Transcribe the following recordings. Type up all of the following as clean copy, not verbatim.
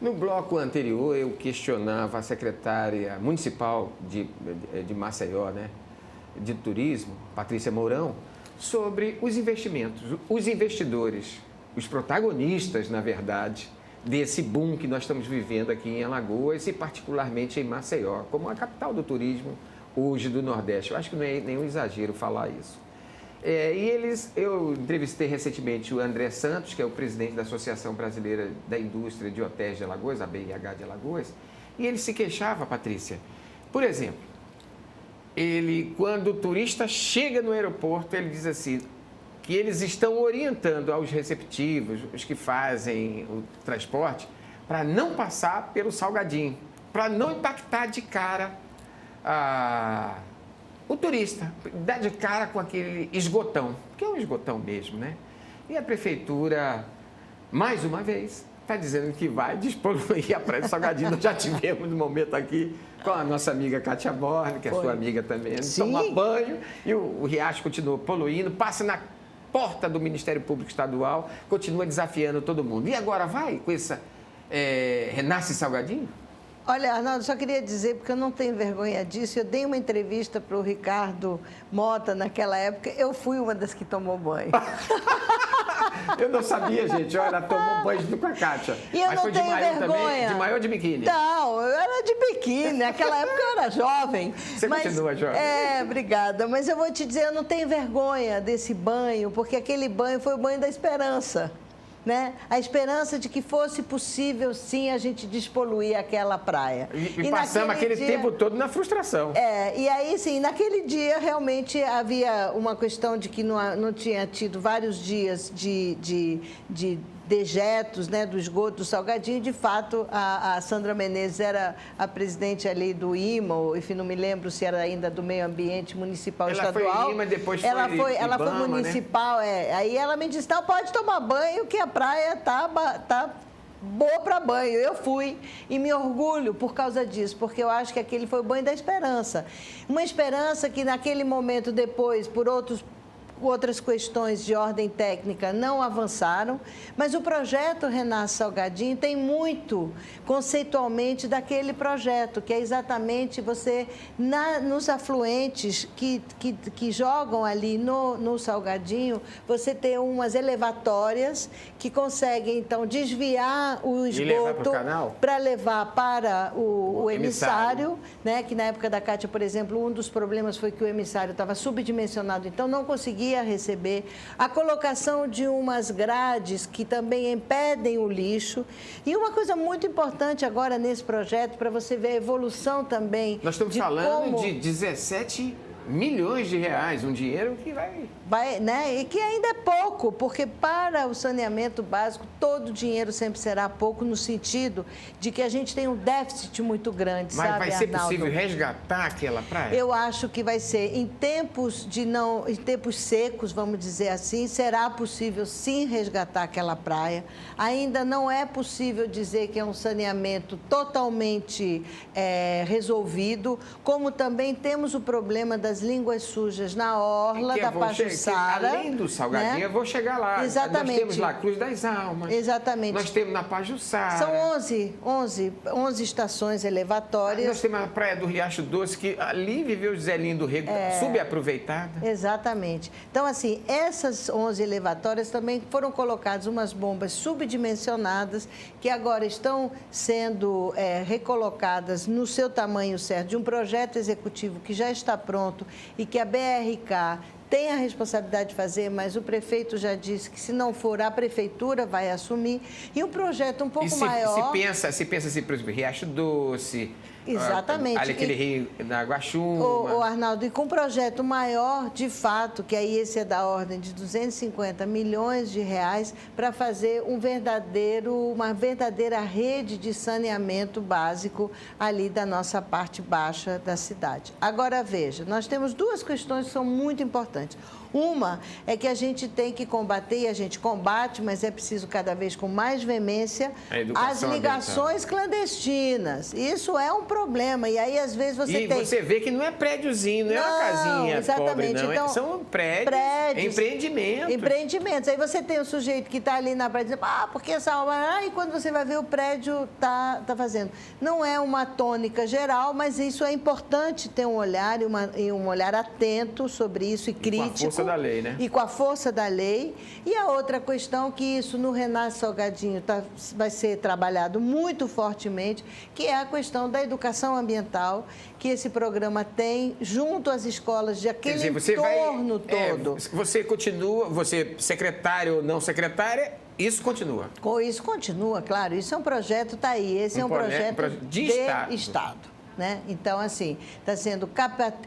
No bloco anterior, eu questionava a secretária municipal de Maceió, né, de turismo, Patrícia Mourão, sobre os investimentos, os investidores, os protagonistas, na verdade, desse boom que nós estamos vivendo aqui em Alagoas e particularmente em Maceió, como a capital do turismo hoje do Nordeste. Eu acho que não é nenhum exagero falar isso. Eu entrevistei recentemente o André Santos, que é o presidente da Associação Brasileira da Indústria de Hotéis de Alagoas, a BIH de Alagoas, e ele se queixava, Patrícia, por exemplo, quando o turista chega no aeroporto, ele diz assim, que eles estão orientando aos receptivos, os que fazem o transporte, para não passar pelo Salgadinho, para não impactar de cara o turista, dar de cara com aquele esgotão, que é um esgotão mesmo, né? E a prefeitura, mais uma vez, está dizendo que vai despoluir a Praia do Salgadinho. Nós já tivemos um momento aqui com a nossa amiga Kátia Borne, que é sua amiga também, toma banho e o riacho continua poluindo, passa na porta do Ministério Público Estadual, continua desafiando todo mundo. E agora vai com essa Renasce Salgadinho? Olha, Arnaldo, só queria dizer, porque eu não tenho vergonha disso, eu dei uma entrevista para o Ricardo Mota naquela época, eu fui uma das que tomou banho. Eu não sabia, gente, olha, tomou banho junto com a Kátia. E eu Mas não foi tenho de maiô vergonha. Também? De maiô ou de biquíni? Não, eu era de biquíni, naquela época eu era jovem. Você continua jovem. Obrigada, mas eu vou te dizer, eu não tenho vergonha desse banho, porque aquele banho foi o banho da esperança. Né? A esperança de que fosse possível, sim, a gente despoluir aquela praia. E passamos aquele tempo todo na frustração. E aí, sim, naquele dia, realmente, havia uma questão de que não tinha tido vários dias de dejetos, né, do esgoto do Salgadinho. De fato, a Sandra Menezes era a presidente ali do IMA, enfim, não me lembro se era ainda do Meio Ambiente Municipal Estadual. Ela foi IMA, depois foi Ela Ibama, foi municipal, né? Aí ela me disse, não, pode tomar banho, que a praia tá boa para banho. Eu fui e me orgulho por causa disso, porque eu acho que aquele foi o banho da esperança. Uma esperança que naquele momento depois, por outras questões de ordem técnica não avançaram, mas o projeto Renasce Salgadinho tem muito conceitualmente daquele projeto, que é exatamente você, nos afluentes que jogam ali no Salgadinho, você ter umas elevatórias que conseguem, então, desviar o esgoto para levar para o emissário, né? Que na época da Kátia, por exemplo, um dos problemas foi que o emissário estava subdimensionado, então não conseguia receber, a colocação de umas grades que também impedem o lixo. E uma coisa muito importante agora nesse projeto, para você ver a evolução também. Nós estamos falando de 17 milhões de reais, um dinheiro que vai, né? E que ainda é pouco, porque para o saneamento básico, todo dinheiro sempre será pouco, no sentido de que a gente tem um déficit muito grande, Mas sabe, vai ser Arnaldo? possível resgatar aquela praia? Eu acho que vai ser. Em tempos secos, vamos dizer assim, será possível sim resgatar aquela praia. Ainda não é possível dizer que é um saneamento totalmente resolvido, como também temos o problema das línguas sujas na orla da Pajuçara. Além do Salgadinho, né? Eu vou chegar lá. Exatamente. Nós temos lá Cruz das Almas. Exatamente. Nós temos na Pajuçara. São 11 estações elevatórias. Nós temos a Praia do Riacho Doce, que ali viveu o Zelinho do Rego, subaproveitada. Exatamente. Então, assim, essas 11 elevatórias também foram colocadas umas bombas subdimensionadas, que agora estão sendo recolocadas no seu tamanho certo, de um projeto executivo que já está pronto e que a BRK tem a responsabilidade de fazer, mas o prefeito já disse que, se não for, a prefeitura vai assumir. E um projeto um pouco maior... Se pensa assim, por exemplo, Riacho Doce... Exatamente. Ali aquele rio da Guaxuma. O Arnaldo, e com um projeto maior, de fato, que aí esse é da ordem de 250 milhões de reais, para fazer uma verdadeira rede de saneamento básico ali da nossa parte baixa da cidade. Agora, veja, nós temos duas questões que são muito importantes. Uma é que a gente tem que combater, e a gente combate, mas é preciso cada vez com mais veemência, as ligações clandestinas. Isso é um problema problema. E aí, às vezes, você tem... E você vê que não é prédiozinho, não é uma casinha pobre, não. Então, são prédios, empreendimentos. Empreendimentos. Aí você tem o sujeito que está ali na praia dizendo, porque essa obra... E quando você vai ver, o prédio está fazendo. Não é uma tônica geral, mas isso é importante ter um olhar e um olhar atento sobre isso e crítico. Com a força da lei, né? E com a força da lei. E a outra questão que isso no Renasce Salgadinho vai ser trabalhado muito fortemente, que é a questão da educação ambiental, que esse programa tem junto às escolas de aquele entorno todo. Você continua, você secretário ou não secretária, isso continua? Isso continua, claro. Isso é um projeto, está aí. Esse é um projeto de Estado. Né? Então, assim, está sendo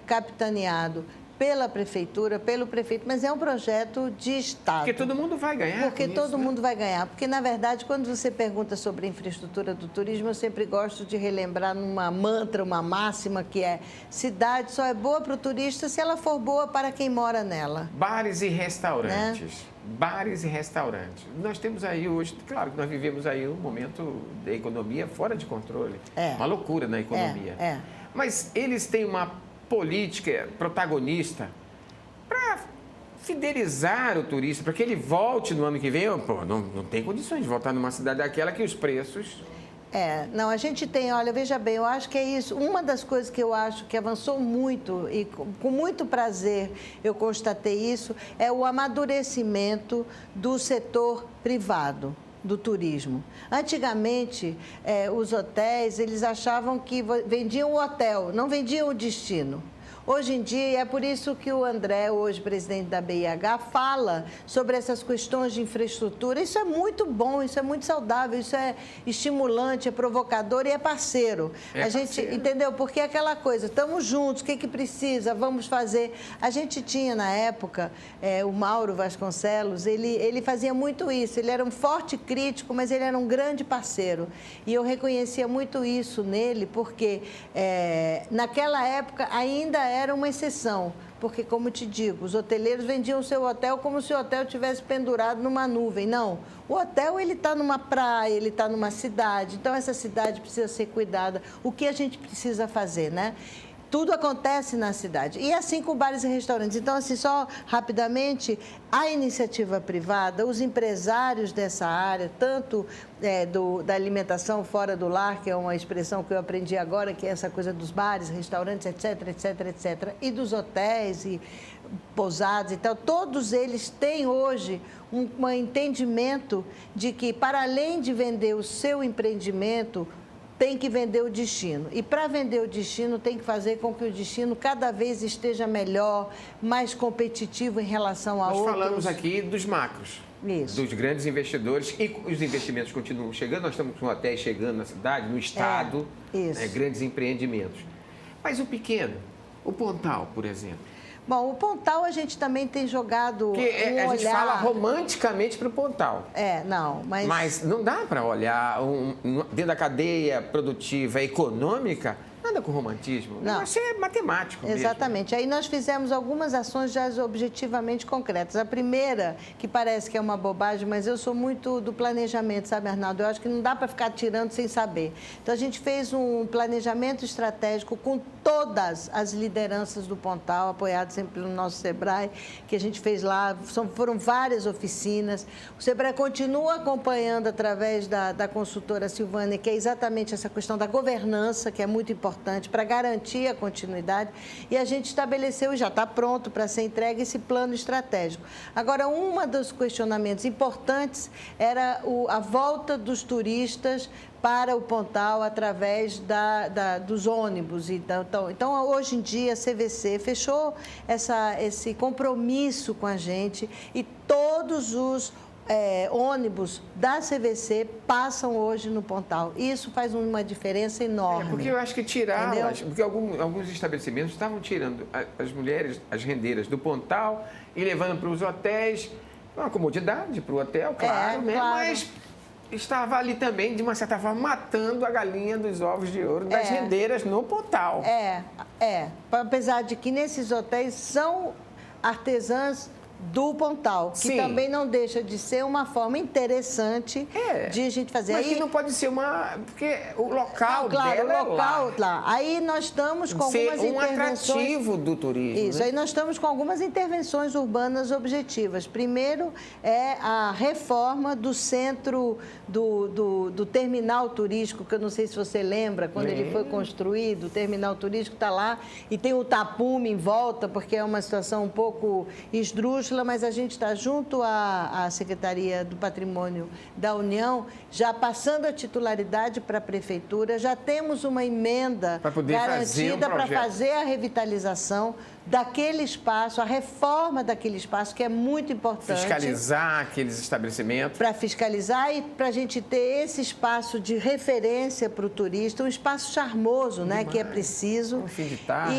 capitaneado pela prefeitura, pelo prefeito, mas é um projeto de Estado. Porque todo mundo vai ganhar. Porque todo mundo vai ganhar. Porque, na verdade, quando você pergunta sobre a infraestrutura do turismo, eu sempre gosto de relembrar numa mantra, uma máxima, que é: cidade só é boa para o turista se ela for boa para quem mora nela. Bares e restaurantes. Né? Bares e restaurantes. Nós temos aí hoje, claro que nós vivemos aí um momento da economia fora de controle. Uma loucura na economia. Mas eles têm uma política protagonista para fidelizar o turista, para que ele volte no ano que vem. Não tem condições de voltar numa cidade daquela que os preços... Não, a gente tem, olha, veja bem, eu acho que é isso. Uma das coisas que eu acho que avançou muito, e com muito prazer eu constatei isso, é o amadurecimento do setor privado do turismo. Antigamente, os hotéis, eles achavam que vendiam o hotel, não vendiam o destino. Hoje em dia, é por isso que o André, hoje presidente da BIH, fala sobre essas questões de infraestrutura. Isso é muito bom, isso é muito saudável, isso é estimulante, é provocador e é parceiro. A gente, entendeu? Porque é aquela coisa, estamos juntos, o que precisa, vamos fazer. A gente tinha, na época, o Mauro Vasconcelos, ele fazia muito isso. Ele era um forte crítico, mas ele era um grande parceiro. E eu reconhecia muito isso nele, porque naquela época ainda era uma exceção, porque, como te digo, os hoteleiros vendiam o seu hotel como se o hotel tivesse pendurado numa nuvem. Não, o hotel ele está numa praia, ele está numa cidade, então essa cidade precisa ser cuidada. O que a gente precisa fazer, né? Tudo acontece na cidade. E assim com bares e restaurantes. Então, assim, só rapidamente, a iniciativa privada, os empresários dessa área, tanto da alimentação fora do lar, que é uma expressão que eu aprendi agora, que é essa coisa dos bares, restaurantes, etc, etc, etc, e dos hotéis e pousadas e tal, todos eles têm hoje um entendimento de que, para além de vender o seu empreendimento, tem que vender o destino. E para vender o destino, tem que fazer com que o destino cada vez esteja melhor, mais competitivo em relação a outros. Nós falamos aqui dos macros, dos grandes investidores, e os investimentos continuam chegando. Nós estamos com hotéis chegando na cidade, no estado, grandes empreendimentos. Mas o pequeno, o Pontal, por exemplo. Bom, o Pontal a gente também tem jogado a gente fala romanticamente para o Pontal. Mas não dá para olhar dentro da cadeia produtiva econômica, nada com romantismo. Não. Isso é matemático mesmo. Exatamente. Aí nós fizemos algumas ações já objetivamente concretas. A primeira, que parece que é uma bobagem, mas eu sou muito do planejamento, sabe, Arnaldo? Eu acho que não dá para ficar tirando sem saber. Então, a gente fez um planejamento estratégico com todas as lideranças do Pontal, apoiado sempre pelo nosso SEBRAE, que a gente fez lá. Foram várias oficinas. O SEBRAE continua acompanhando através da consultora Silvânia, que é exatamente essa questão da governança, que é muito importante para garantir a continuidade, e a gente estabeleceu, e já está pronto para ser entregue, esse plano estratégico. Agora, um dos questionamentos importantes era a volta dos turistas para o Pontal através dos ônibus. Então, hoje em dia, a CVC fechou esse compromisso com a gente, e todos os ônibus da CVC passam hoje no Pontal. Isso faz uma diferença enorme. Porque eu acho que tirá-las, porque alguns estabelecimentos estavam tirando as mulheres, as rendeiras do Pontal e levando para os hotéis, uma comodidade para o hotel, claro, né? Claro. Mas estava ali também, de uma certa forma, matando a galinha dos ovos de ouro das rendeiras no Pontal. Apesar de que nesses hotéis são artesãs do Pontal, que Sim. também não deixa de ser uma forma interessante de a gente fazer. Mas aí, que não pode ser uma... Porque o local claro, dela o local é lá. Aí nós estamos com algumas Ser um intervenções... atrativo do turismo. Isso, né? aí nós estamos com algumas intervenções urbanas objetivas. Primeiro é a reforma do centro do terminal turístico, que eu não sei se você lembra, quando ele foi construído, o terminal turístico está lá e tem o tapume em volta, porque é uma situação um pouco esdrúxula, mas a gente está junto à Secretaria do Patrimônio da União, já passando a titularidade para a Prefeitura, já temos uma emenda para poder garantida para projeto. fazer a revitalização daquele espaço, a reforma daquele espaço, que é muito importante. Fiscalizar aqueles estabelecimentos. Para fiscalizar e para a gente ter esse espaço de referência para o turista, um espaço charmoso, né, que é preciso. Um fim de tarde.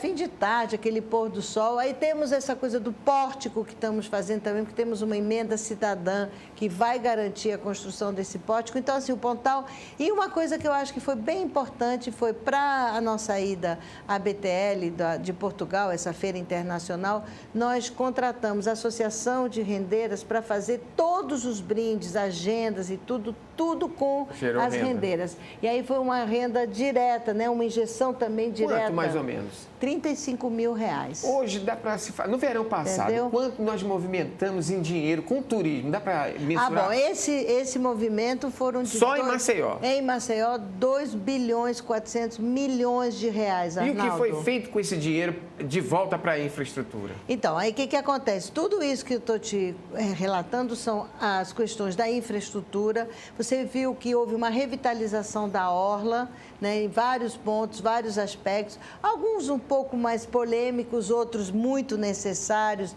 Fim de tarde, aquele pôr do sol. Aí temos essa coisa do pórtico que estamos fazendo também, porque temos uma emenda cidadã que vai garantir a construção desse pórtico. Então, assim, o Pontal... E uma coisa que eu acho que foi bem importante foi para a nossa ida à BTL de Portugal, essa feira internacional, nós contratamos a Associação de Rendeiras para fazer todos os brindes, agendas e tudo com Gerou as renda. rendeiras. E aí foi uma renda direta, né? Uma injeção também direta. Quanto, mais ou menos? R$35 mil. Hoje dá para se falar. No verão passado, Entendeu? quanto nós movimentamos em dinheiro com turismo? Dá para mensurar? Bom, esse movimento foram de... Só em Maceió? Em Maceió, 2 bilhões 400 milhões de reais, Arnaldo. E o que foi feito com esse dinheiro de volta para a infraestrutura? Então, aí o que acontece? Tudo isso que eu estou te relatando são as questões da infraestrutura. Você viu que houve uma revitalização da orla, né, em vários pontos, vários aspectos, alguns um pouco mais polêmicos, outros muito necessários.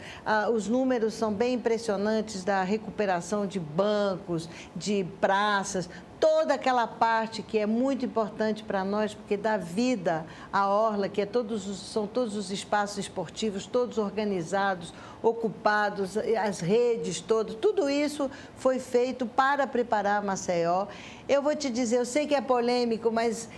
Os números são bem impressionantes da recuperação de bancos, de praças, toda aquela parte que é muito importante para nós, porque dá vida à orla, que são todos os espaços esportivos, todos organizados, ocupados, as redes todas, tudo isso foi feito para preparar Maceió. Eu vou te dizer, eu sei que é polêmico, mas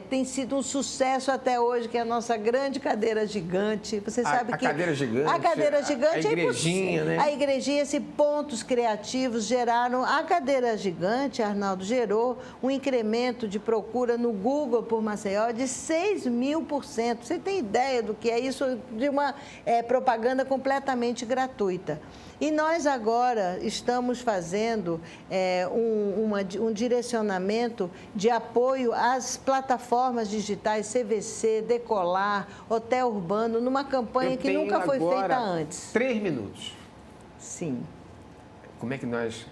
tem sido um sucesso até hoje, que é a nossa grande cadeira gigante. Você sabe que... cadeira gigante. A cadeira gigante a igrejinha, né? A igrejinha, esses pontos criativos geraram... A cadeira gigante, Arnaldo, gerou um incremento de procura no Google por Maceió de 6.000%. Você tem ideia do que é isso? De uma propaganda completamente gratuita. E nós agora estamos fazendo um direcionamento de apoio às plataformas digitais CVC, Decolar, Hotel Urbano, numa campanha que nunca foi feita antes. 3 minutos. Sim. Como é que nós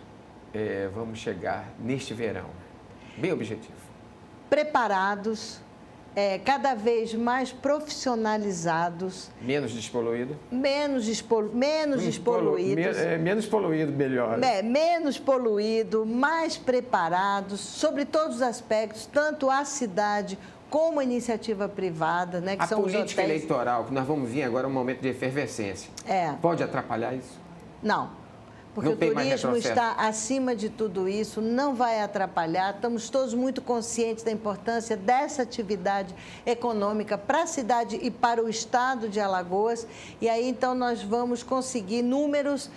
vamos chegar neste verão? Bem objetivo. Preparados, cada vez mais profissionalizados. Menos despoluído? Menos despoluídos. Menos poluído, melhor. Menos poluído, mais preparados, sobre todos os aspectos, tanto a cidade como a iniciativa privada, né? Que a são os política hotéis. eleitoral, que nós vamos vir agora um momento de efervescência. Pode atrapalhar isso? Não. Porque o turismo está acima de tudo isso, não vai atrapalhar. Estamos todos muito conscientes da importância dessa atividade econômica para a cidade e para o estado de Alagoas. E aí, então, nós vamos conseguir números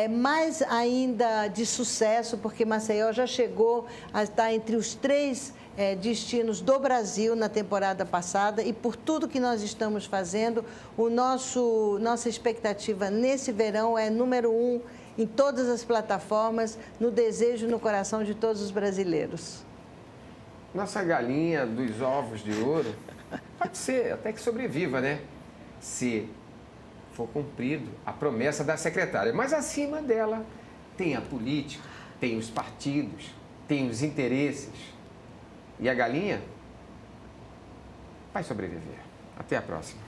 mais ainda de sucesso, porque Maceió já chegou a estar entre os 3 destinos do Brasil na temporada passada, e por tudo que nós estamos fazendo, nossa expectativa nesse verão é número 1 em todas as plataformas, no desejo e no coração de todos os brasileiros. Nossa galinha dos ovos de ouro pode ser até que sobreviva, né? Se for cumprido a promessa da secretária. Mas acima dela tem a política, tem os partidos, tem os interesses. E a galinha vai sobreviver. Até a próxima.